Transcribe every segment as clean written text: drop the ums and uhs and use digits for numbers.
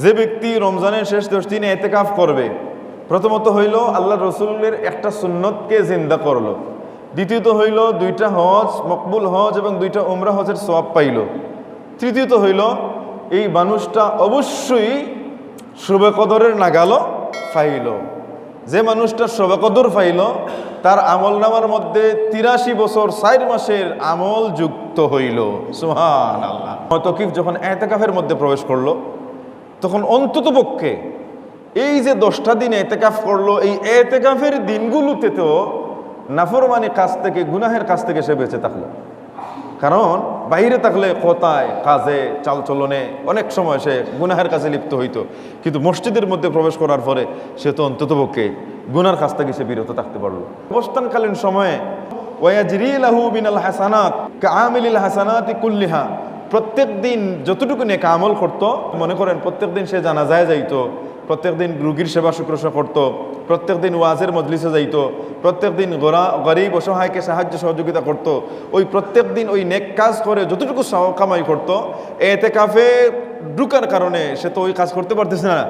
যে ব্যক্তি রমজানের শেষ 10 দিন ইতিকাফ করবে, প্রথমত হইল আল্লাহ রসুলের একটা সুন্নতকে জিন্দা করলো, দ্বিতীয়ত হইল 2টা হজ মকবুল হজ এবং 2টা উমরা হজের সওয়াব পাইল, তৃতীয়ত হইল এই মানুষটা অবশ্যই শবে কদরের নাগালও পাইল। যে মানুষটা শবে কদর পাইল তার আমল নামার মধ্যে 83 বছর 4 মাসের আমল যুক্ত হইল। সুবহানাল্লাহ। তকিফ যখন ইতিকাফের মধ্যে প্রবেশ করলো তখন অন্ততপক্ষে এই যে 10টা দিন ইতিকাফ করলো, এই ইতিকাফের দিনগুলোতে তো নাফরমানি কাজ থেকে, গুনাহের কাজ থেকে সে বেঁচে থাকলো। কারণ বাইরে থাকলে কথায় কাজে চালচলনে অনেক সময় সে গুনাহের কাজে লিপ্ত হইতো, কিন্তু মসজিদের মধ্যে প্রবেশ করার পরে সে তো অন্ততপক্ষে গুনার কাজ থেকে সে বিরত থাকতে পারলো। অবস্থানকালীন সময়ে ওয়াজরি লাহু বিনাল হাসানাত কাআমিলিল হাসানাতি কুল্লিহা, প্রত্যেক দিন যতটুকু নেক আমল করত, মনে করেন প্রত্যেক দিন সে জানাজায় যাইতো, প্রত্যেক দিন রুগীর সেবা শুশ্রূষা করতো, প্রত্যেক দিন ওয়াজের মজলিসে যাইতো, প্রত্যেক দিন গরিব অসহায়কে সাহায্য সহযোগিতা করত, ওই প্রত্যেক দিন ওই নেক কাজ করে যতটুকু কামাই করতো, ইতিকাফে ঢুকার কারণে সে তো ওই কাজ করতে পারতেছে না।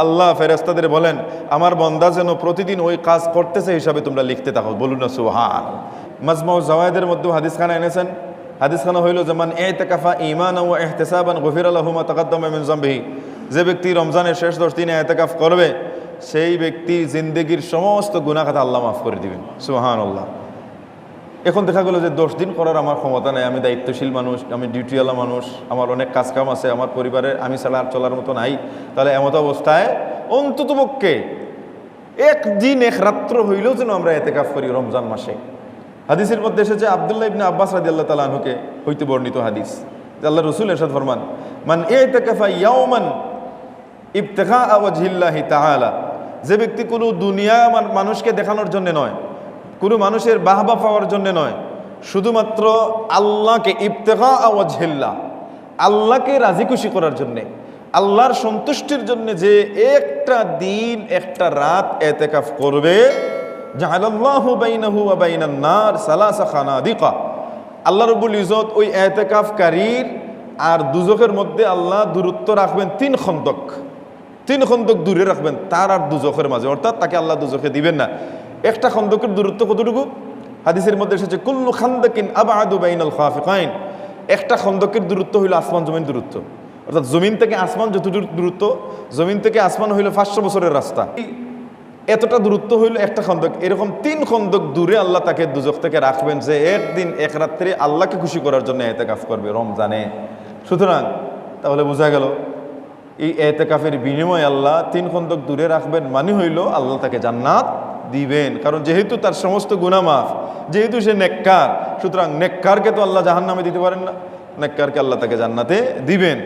আল্লাহ ফেরেশতাদের বলেন আমার বান্দা যেন প্রতিদিন ওই কাজ করতেছে হিসাবে তোমরা লিখতে থাকো। বলুন না সুবহান। মাজমাউ জাওয়ায়েদের মধ্যে হাদিসখানা এনেছেন। হাদিসখানা হইল যেমন ইতিকাফা ঈমানান ওয়া ইহতিসাবান গুফিরা লাহু মা তাকাদ্দামা মিন যামবিহি, যে ব্যক্তি রমজানের শেষ 10 দিনে ইতিকাফ করবে সেই ব্যক্তি জিন্দেগির সমস্ত গুনাহ খাতা আল্লাহ মাফ করে দিবেন। সুবহানাল্লাহ। এখন দেখা গেল যে 10 দিন করার আমার ক্ষমতা নেই, আমি দায়িত্বশীল মানুষ, আমি ডিউটিওয়ালা মানুষ, আমার অনেক কাজকাম আছে, আমার পরিবারের আমি ছাড়া আর চলার মতো নাই। তাহলে এমত অবস্থায় অন্ততপক্ষে একদিন এক রাত্র হইলেও যেন আমরা ইতিকাফ করি রমজান মাসে। হাদিসের মধ্যে এসেছে আব্দুল্লাহ ইবনে আব্বাস রাদিয়াল্লাহু তাআলা আনহুকে হইতে বর্ণিত হাদিস, যে আল্লাহ রাসূল ইরশাদ ফরমান মান ইতিকাফা ইয়াওমান ইবতিগা ওয়াজহিল্লাহি তাআলা, যে ব্যক্তি কোনো দুনিয়া মানুষকে দেখানোর জন্য নয়, কোনো মানুষের বাহবা পাওয়ার জন্য নয়, শুধুমাত্র আল্লাহকে ইবতিগা ওয়াজহিল্লাহ, আল্লাহকে রাজি খুশি করার জন্যে, আল্লাহর সন্তুষ্টির জন্য যে একটা দিন একটা রাত ইতিকাফ করবে, জাআলাল্লাহু বাইনাহু ওয়া বাইনান নার সালাসা খানাদিকা, আল্লাহ রাব্বুল ইজ্জত ওই ইতিকাফকারীর আর দুজখের মধ্যে আল্লাহ দূরত্ব রাখবেন 3 খন্দক, 3 খন্দক দূরে রাখবেন তার আর দুজখের মাঝে, অর্থাৎ তাকে আল্লাহ দুজখে দিবেন না। একটা খন্দকের দূরত্ব কতটুকু? হাদিসের মধ্যে এসেছে কুল্লু খান্দাকিন আবআদু বাইনাল খাফিকাইন, একটা খন্দকের দূরত্ব হইল আসমান জমিন দূরত্ব, অর্থাৎ জমিন থেকে আসমান যতটুকু দূরত্ব, জমিন থেকে আসমান হইল 500 বছরের রাস্তা, এতটা দূরত্ব হইল একটা খন্দক। এরকম 3 খন্দক দূরে আল্লাহ তাকে দুজখ থেকে রাখবেন, যে একদিন এক রাত্রে আল্লাহকে খুশি করার জন্য ইতিকাফ করবে রমজানে। সুতরাং তাহলে বোঝা গেল এই ইতিকাফের বিনিময়ে আল্লাহ 3 খন্দক দূরে রাখবেন, মানে হইল আল্লাহ তাকে জান্নাত দিবেন। কারণ যেহেতু তার সমস্ত গুনাহ মাফ, যেহেতু সে নেককার, সুতরাং নেককারকে তো আল্লাহ জাহান্নামে দিতে পারেন না, নেককারকে আল্লাহ তাকে জান্নাতে দিবেন।